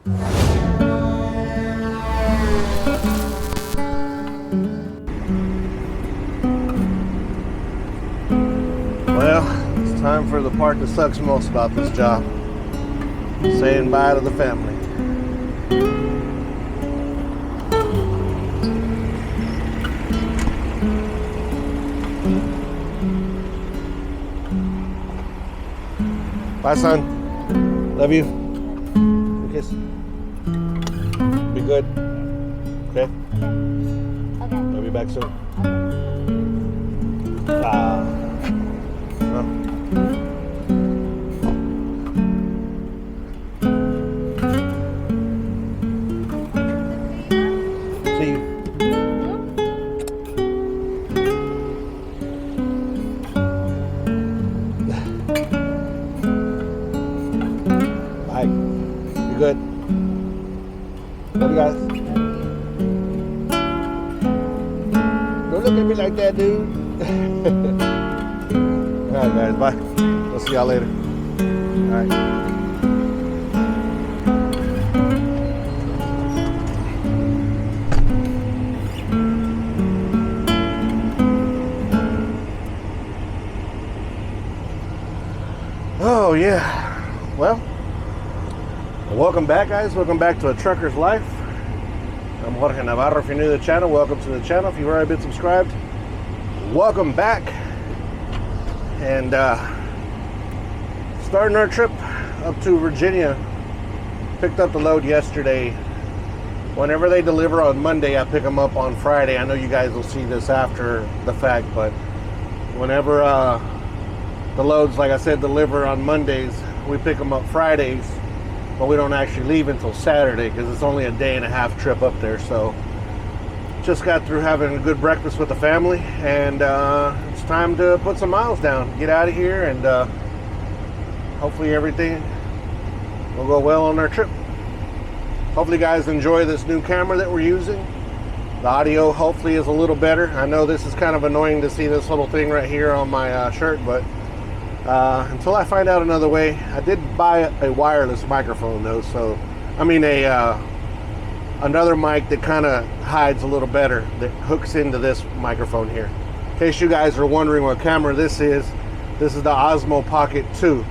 Well, it's time for the part that sucks most about this job. Saying bye to the family. Bye, son. Love you. Kiss. Be good. Okay? Okay. I'll be back soon. No. See you. Bye. You good? Love you guys. Don't look at me like that, dude. Alright guys, bye. We'll see y'all later. Alright. Oh yeah. Well, welcome back guys. Welcome back to A Trucker's Life. I'm Jorge Navarro. If you're new to the channel, welcome to the channel. If you've already been subscribed, welcome back. And starting our trip up to Virginia. Picked up the load yesterday. Whenever they deliver on Monday, I pick them up on Friday. I know you guys will see this after the fact, but whenever the loads, like I said, deliver on Mondays, we pick them up Fridays, but we don't actually leave until Saturday because it's only a day and a half trip up there. So just got through having a good breakfast with the family, and it's time to put some miles down, get out of here, and hopefully everything will go well on our trip. Hopefully you guys enjoy this new camera that we're using. The audio hopefully is a little better. I know this is kind of annoying to see this little thing right here on my shirt, but until I find out another way. I did buy a wireless microphone though, so I mean another mic that kind of hides a little better, that hooks into this microphone here. In case you guys are wondering what camera this is the Osmo Pocket 2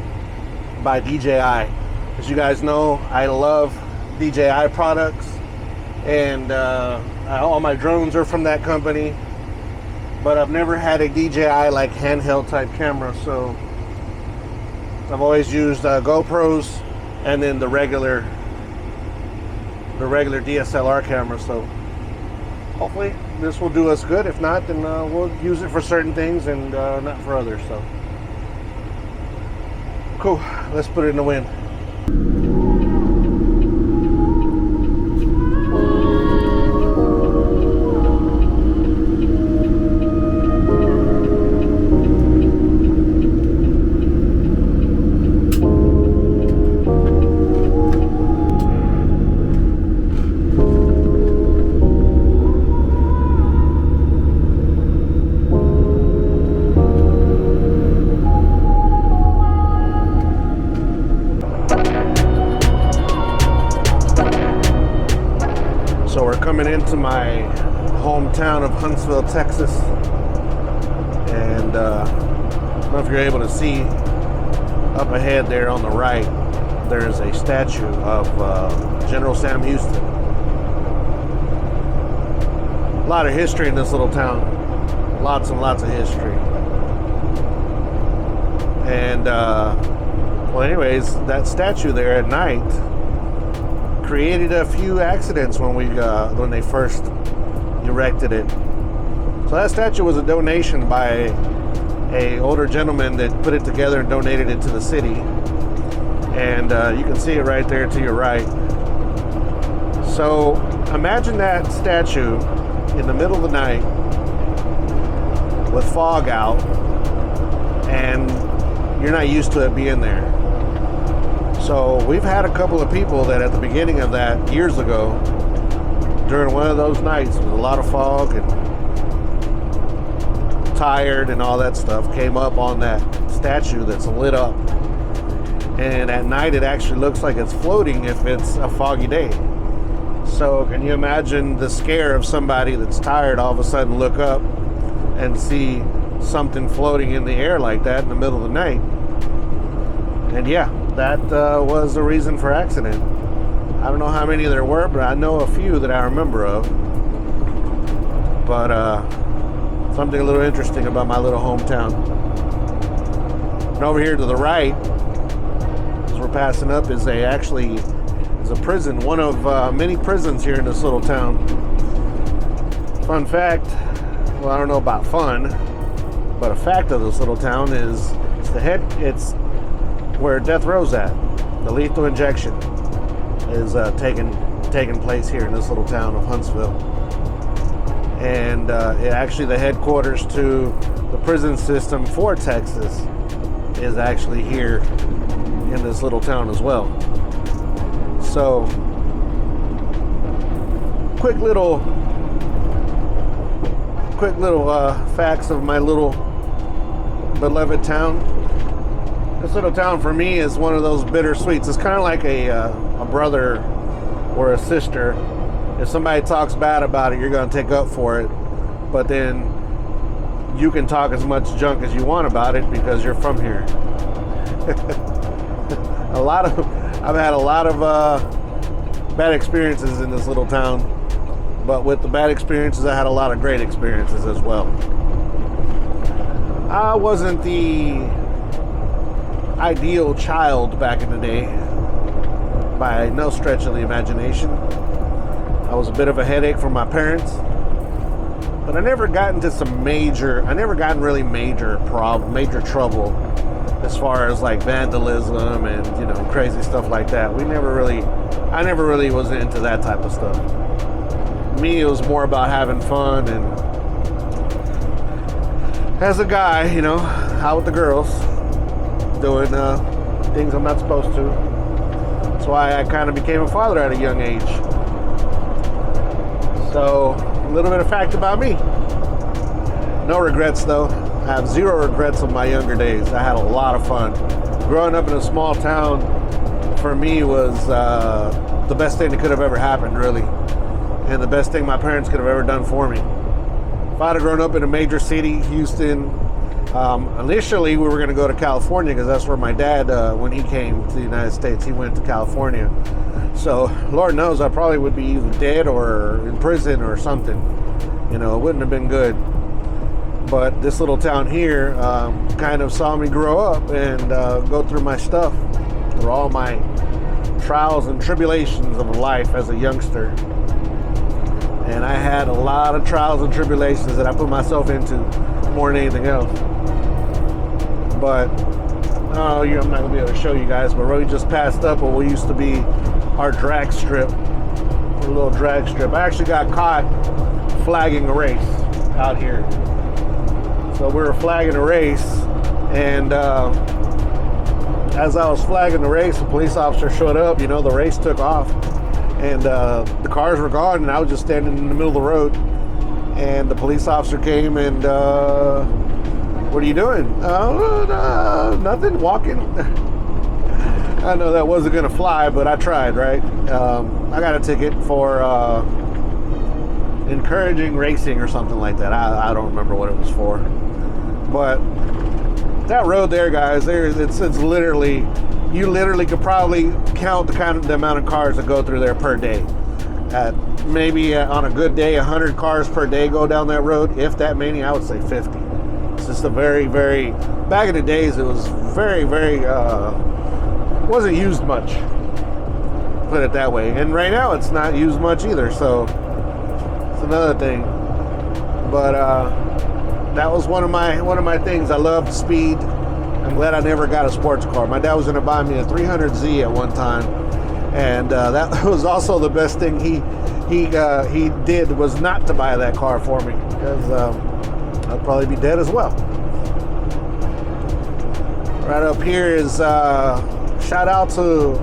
by DJI. As you guys know, I love DJI products, and all my drones are from that company, but I've never had a DJI like handheld type camera, so I've always used GoPros and then the regular DSLR camera. So hopefully this will do us good. If not, then we'll use it for certain things and not for others. So cool, let's put it in the wind. So we're coming into my hometown of Huntsville, Texas, and I don't know if you're able to see up ahead there on the right, there's a statue of General Sam Houston. A lot of history in this little town, lots and lots of history. And well, anyways, that statue there at night created a few accidents when they first erected it. So that statue was a donation by a older gentleman that put it together and donated it to the city. And you can see it right there to your right. So imagine that statue in the middle of the night with fog out, and you're not used to it being there. So we've had a couple of people that at the beginning of that, years ago, during one of those nights with a lot of fog and tired and all that stuff, came up on that statue that's lit up. And at night, it actually looks like it's floating if it's a foggy day. So can you imagine the scare of somebody that's tired all of a sudden look up and see something floating in the air like that in the middle of the night? And yeah, that was the reason for accident. I don't know how many there were, but I know a few that I remember of. But something a little interesting about my little hometown. And over here to the right, as we're passing up, is a prison, one of many prisons here in this little town. Fun fact, well, I don't know about fun, but a fact of this little town is it's where death row's at. The lethal injection is taking place here in this little town of Huntsville. And actually the headquarters to the prison system for Texas is actually here in this little town as well. So, quick little facts of my little beloved town. This little town for me is one of those bittersweets. It's kind of like a brother or a sister. If somebody talks bad about it, you're going to take up for it. But then you can talk as much junk as you want about it because you're from here. I've had a lot of bad experiences in this little town, but with the bad experiences, I had a lot of great experiences as well. I wasn't the ideal child back in the day, by no stretch of the imagination. I was a bit of a headache for my parents, but I never got into really major trouble as far as like vandalism and crazy stuff like that. I never really was into that type of stuff. Me, it was more about having fun, and as a guy, out with the girls, doing things I'm not supposed to. That's why I kind of became a father at a young age. So, a little bit of fact about me. No regrets though. I have zero regrets of my younger days. I had a lot of fun. Growing up in a small town, for me, was the best thing that could have ever happened, really. And the best thing my parents could have ever done for me. If I'd have grown up in a major city, Houston, initially we were going to go to California because that's where my dad, when he came to the United States, he went to California. So, Lord knows, I probably would be either dead or in prison or something. It wouldn't have been good. But this little town here kind of saw me grow up and go through my stuff, through all my trials and tribulations of life as a youngster. And I had a lot of trials and tribulations that I put myself into more than anything else. But, I'm not going to be able to show you guys, but we just passed up what used to be our drag strip, a little drag strip. I actually got caught flagging a race out here. So we were flagging a race, and as I was flagging the race, a police officer showed up. The race took off, and the cars were gone, and I was just standing in the middle of the road. And the police officer came and, what are you doing? Nothing, walking. I know that wasn't going to fly, but I tried, right? I got a ticket for encouraging racing or something like that. I don't remember what it was for. But that road there, guys, it's literally, you literally could probably count the amount of cars that go through there per day. Maybe on a good day, 100 cars per day go down that road. If that many, I would say 50. It's just a very, very, back in the days, it was very, very, wasn't used much, put it that way. And right now it's not used much either, so it's another thing. But that was one of my things. I loved speed. I'm glad I never got a sports car. My dad was going to buy me a 300Z at one time, and that was also the best thing he did, was not to buy that car for me, because I'd probably be dead as well. Right up here is shout out to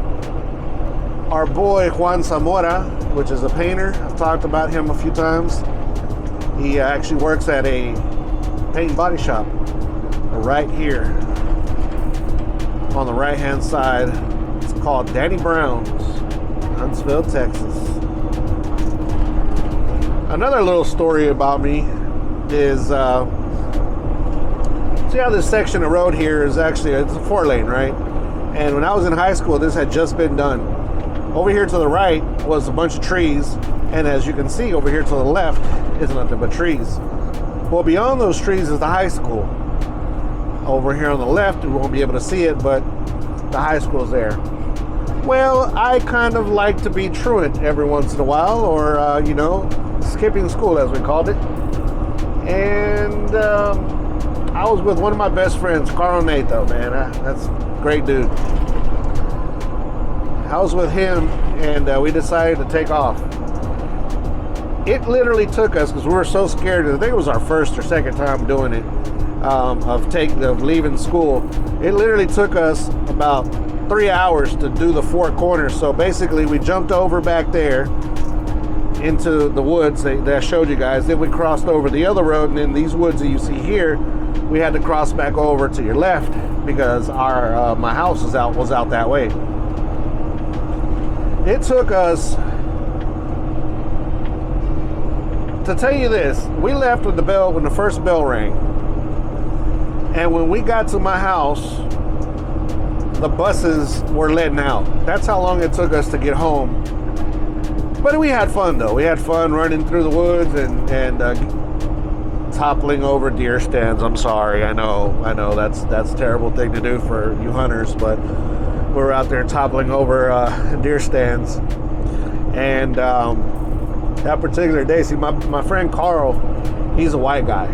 our boy Juan Zamora, which is a painter. I've talked about him a few times. He actually works at a paint body shop right here. on the right-hand side. It's called Danny Brown's, Huntsville, Texas. Another little story about me is, see how this section of road here is actually, it's a 4-lane, right? And when I was in high school, this had just been done. Over here to the right was a bunch of trees, and as you can see, over here to the left is nothing but trees. Well, beyond those trees is the high school. Over here on the left, we won't be able to see it, but the high school's there. Well, I kind of like to be truant every once in a while, or, skipping school, as we called it. And I was with one of my best friends, Carl Nato, man. That's a great dude. I was with him, and we decided to take off. It literally took us, because we were so scared. I think it was our first or second time doing it, of leaving school. It literally took us about 3 hours to do the 4 corners. So basically, we jumped over back there into the woods that I showed you guys. Then we crossed over the other road, and then these woods that you see here, we had to cross back over to your left because my house was out that way. It took us, to tell you this, we left when the first bell rang. And when we got to my house, the buses were letting out. That's how long it took us to get home. But we had fun though. We had fun running through the woods and toppling over deer stands. I'm sorry, I know that's a terrible thing to do for you hunters, but we're out there toppling over deer stands. And that particular day, see, my friend Carl, he's a white guy.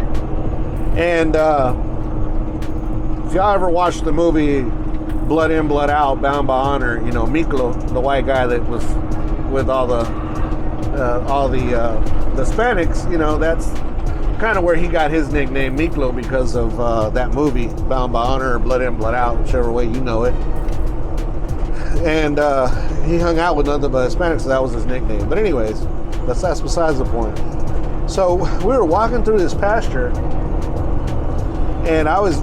And if y'all ever watched the movie Blood In, Blood Out, Bound by Honor, Miklo, the white guy that was with all the Hispanics, that's kind of where he got his nickname Miklo, because of that movie Bound by Honor or Blood In, Blood Out, whichever way you know it. And he hung out with nothing but Hispanics, so that was his nickname. But anyways, that's besides the point. So we were walking through this pasture, and I always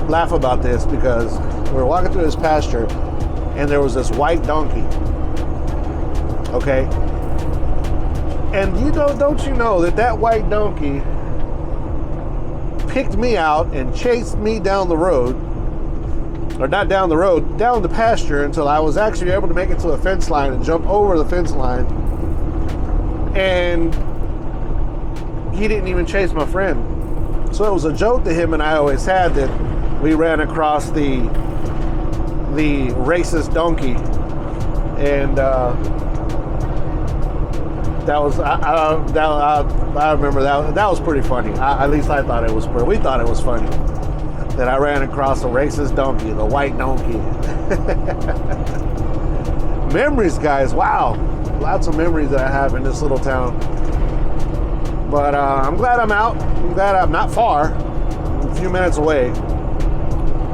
laugh about this because we were walking through this pasture, and there was this white donkey. Okay, and don't you know that white donkey picked me out and chased me down the road, or not down the road, down the pasture, until I was actually able to make it to a fence line and jump over the fence line. And he didn't even chase my friend. So it was a joke that him and I always had, that we ran across the racist donkey. And that was I remember that was pretty funny. At least I thought it was we thought it was funny that I ran across a racist donkey, the white donkey. Memories, guys. Wow, lots of memories that I have in this little town. But I'm glad I'm out. I'm glad I'm not far, a few minutes away.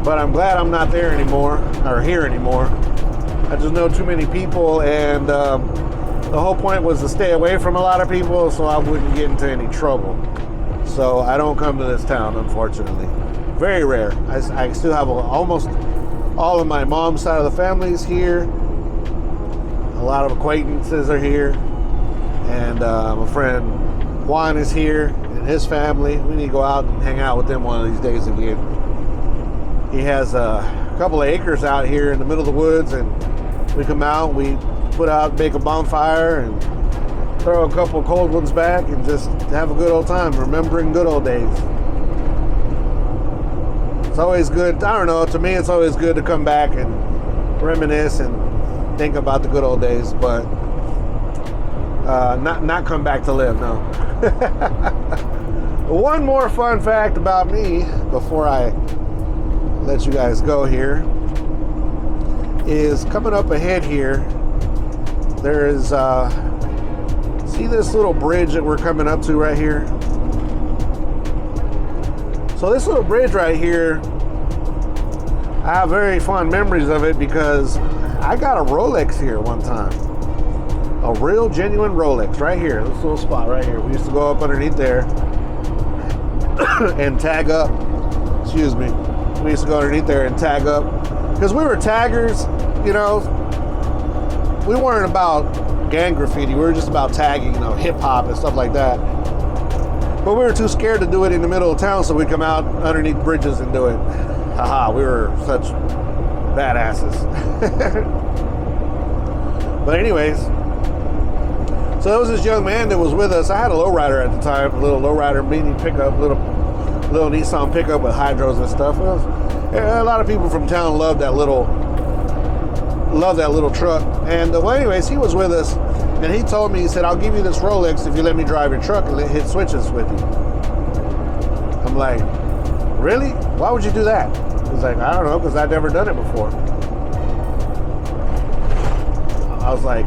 But I'm glad I'm not there anymore, or here anymore. I just know too many people, and the whole point was to stay away from a lot of people so I wouldn't get into any trouble. So I don't come to this town, unfortunately. Very rare. I still have almost all of my mom's side of the family is here. A lot of acquaintances are here. And my friend Juan is here, and his family. We need to go out and hang out with them one of these days again. He has a couple of acres out here in the middle of the woods, and we come out, we put out, make a bonfire, and throw a couple of cold ones back, and just have a good old time, remembering good old days. It's always good. I don't know, to me it's always good to come back and reminisce and think about the good old days, but not come back to live, no. One more fun fact about me before I let you guys go here is, coming up ahead here, there is see this little bridge that we're coming up to right here? So this little bridge right here, I have very fond memories of it because I got a Rolex here one time. A real genuine Rolex right here, this little spot right here. We used to go up underneath there and tag up, excuse me. We used to go underneath there and tag up because we were taggers, you know. We weren't about gang graffiti. We were just about tagging, you know, hip hop and stuff like that. But we were too scared to do it in the middle of town, so we come out underneath bridges and do it. Haha, we were such badasses. But anyways, so there was this young man that was with us. I had a lowrider at the time, a little lowrider mini pickup, little Nissan pickup with hydros and stuff. A lot of people from town loved that little truck. And well, anyways, he was with us, and he told me, he said, "I'll give you this Rolex if you let me drive your truck and hit switches with you." I'm like, "Really? Why would you do that?" He's like, "I don't know, because I'd never done it before." I was like,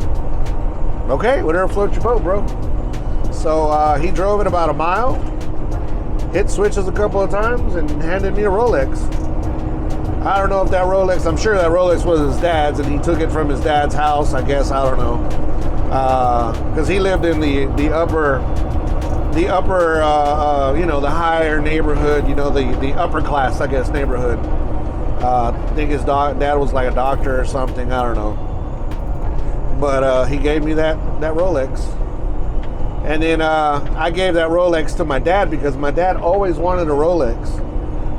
"Okay, whatever floats your boat, bro." So he drove it about a mile, hit switches a couple of times, and handed me a Rolex. I don't know if that Rolex, I'm sure that Rolex was his dad's, and he took it from his dad's house, I guess, I don't know. Because he lived in the upper, you know, the higher neighborhood, you know, the upper class, I guess, neighborhood. I think his dad was like a doctor or something, I don't know. But he gave me that Rolex. And then I gave that Rolex to my dad because my dad always wanted a Rolex.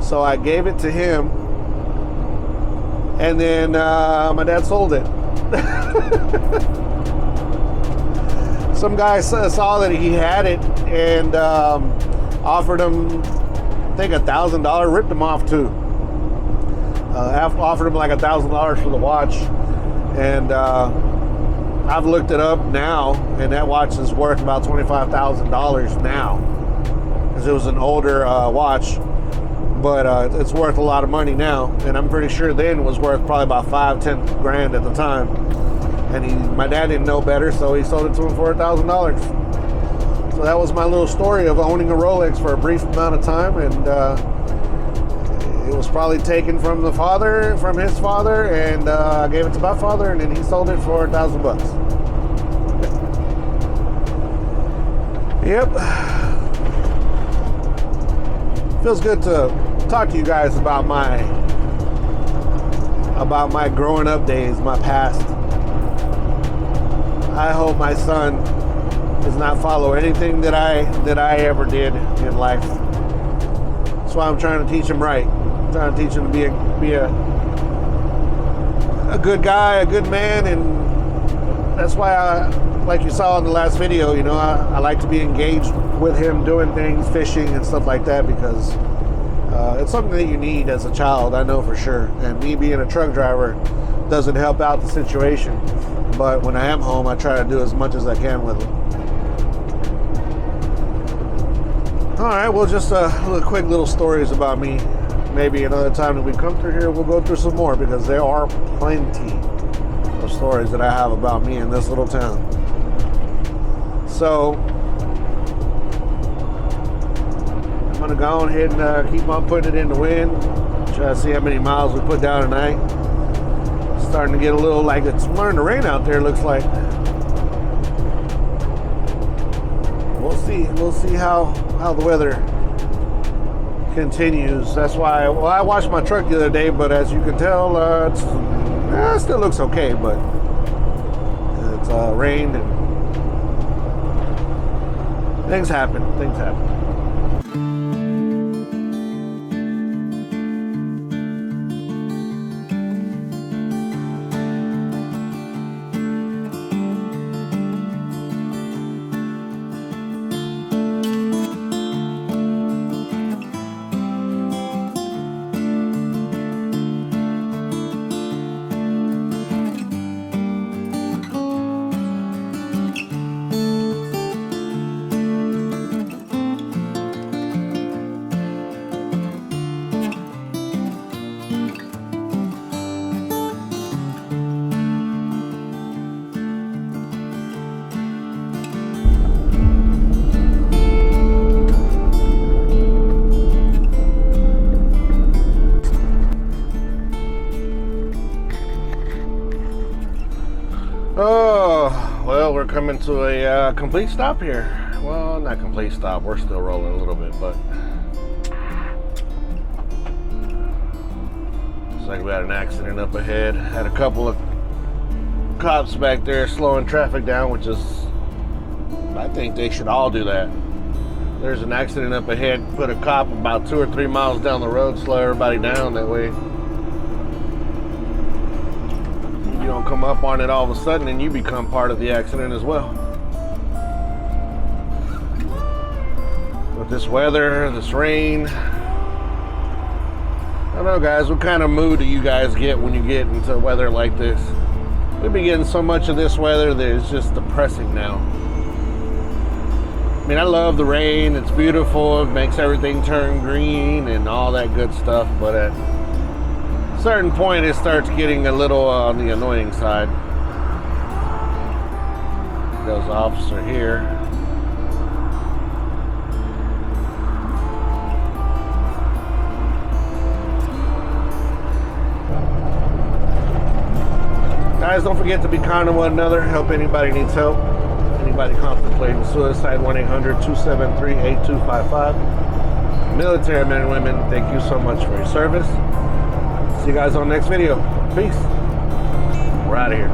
So I gave it to him. And then my dad sold it. Some guy saw that he had it and offered him, I think, $1,000. Ripped him off too. Offered him like $1,000 for the watch. And I've looked it up now, and that watch is worth about $25,000 now, because it was an older watch. But it's worth a lot of money now, and I'm pretty sure then it was worth probably about $5-10 grand at the time. And my dad didn't know better, so he sold it to him for $1,000. So that was my little story of owning a Rolex for a brief amount of time, and it was probably taken from his father, and I gave it to my father, and then he sold it for $1,000. Yep. Feels good to talk to you guys about my growing up days, my past. I hope my son does not follow anything that I ever did in life. That's why I'm trying to teach him right. I'm trying to teach him to be a good guy, a good man, and that's why like you saw in the last video, you know, I like to be engaged with him doing things, fishing and stuff like that, because it's something that you need as a child, I know for sure. And me being a truck driver doesn't help out the situation. But when I am home, I try to do as much as I can with him. All right, well, just quick little stories about me. Maybe another time that we come through here, we'll go through some more, because there are plenty of stories that I have about me in this little town. So I'm gonna go ahead and keep on putting it in the wind. Try to see how many miles we put down tonight. It's starting to get a little like it's starting to rain out there, looks like. We'll see how the weather continues. That's why, well, I washed my truck the other day, but as you can tell, it still looks okay, but it's rained and things happen. Oh, well, we're coming to a complete stop here. Well, not complete stop. We're still rolling a little bit, but it's like we had an accident up ahead. Had a couple of cops back there slowing traffic down, which is, I think they should all do that. There's an accident up ahead, put a cop about 2 or 3 miles down the road, slow everybody down. That way you don't come up on it all of a sudden and you become part of the accident as well. With this weather, this rain, I don't know, guys, what kind of mood do you guys get when you get into weather like this? We've been getting so much of this weather that it's just depressing now. I mean, I love the rain. It's beautiful. It makes everything turn green and all that good stuff. But at a certain point, it starts getting a little on the annoying side. There's the officer here. Guys, don't forget to be kind to one another. Help anybody needs help. Anybody contemplating suicide, 1-800-273-8255. Military men and women, thank you so much for your service. See you guys on the next video. Peace. We're out of here.